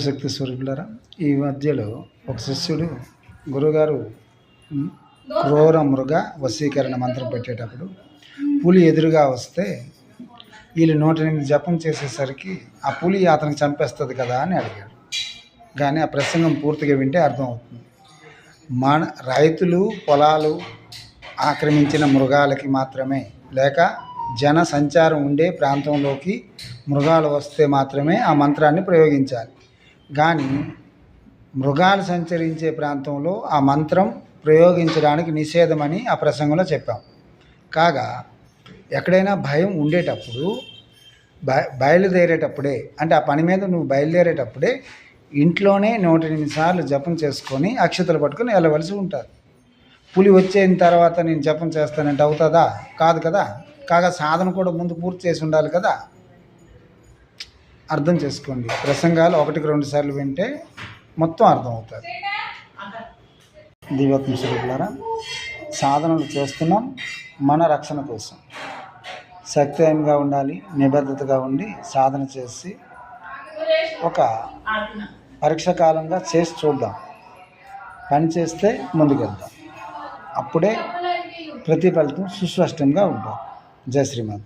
శక్తి స్వరూపులారా, ఈ మధ్యలో ఒక శిష్యుడు గురుగారు క్రూర మృగ వశీకరణ మంత్రం పెట్టేటప్పుడు పులి ఎదురుగా వస్తే వీళ్ళు 108 జపం చేసేసరికి ఆ పులి అతనికి చంపేస్తుంది కదా అని అడిగాడు. కానీ ఆ ప్రసంగం పూర్తిగా వింటే అర్థమవుతుంది. మన రైతులు పొలాలు ఆక్రమించిన మృగాలకి మాత్రమే, లేక జన సంచారం ఉండే ప్రాంతంలోకి మృగాలు వస్తే మాత్రమే ఆ మంత్రాన్ని ప్రయోగించాలి. కానీ మృగాలు సంచరించే ప్రాంతంలో ఆ మంత్రం ప్రయోగించడానికి నిషేధమని ఆ ప్రసంగంలో చెప్పాం. కాగా ఎక్కడైనా భయం ఉండేటప్పుడు బయలుదేరేటప్పుడే, అంటే ఆ పని మీద నువ్వు బయలుదేరేటప్పుడే ఇంట్లోనే 108 సార్లు జపం చేసుకొని అక్షతలు పట్టుకొని వెళ్ళవలసి ఉంటుంది. పులి వచ్చేసిన తర్వాత నేను జపం చేస్తానంటే అవుతుందా? కాదు కదా. కాగా సాధన కూడా ముందు పూర్తి చేసి ఉండాలి కదా. అర్థం చేసుకోండి. ప్రసంగాలు 1-2 సార్లు వింటే మొత్తం అర్థమవుతుంది. దివ్యాత్మ స్వరూపులారా, సాధనలు చేస్తున్నాం మన రక్షణ కోసం. శక్తివంతంగా ఉండాలి, నిబద్ధతగా ఉండి సాధన చేసి ఒక పరీక్ష కాలంగా చేసి చూద్దాం. పని చేస్తే ముందుకెళ్దాం. అప్పుడే ప్రతిఫలితం సుస్పష్టంగా ఉంటుంది. జై శ్రీమాత.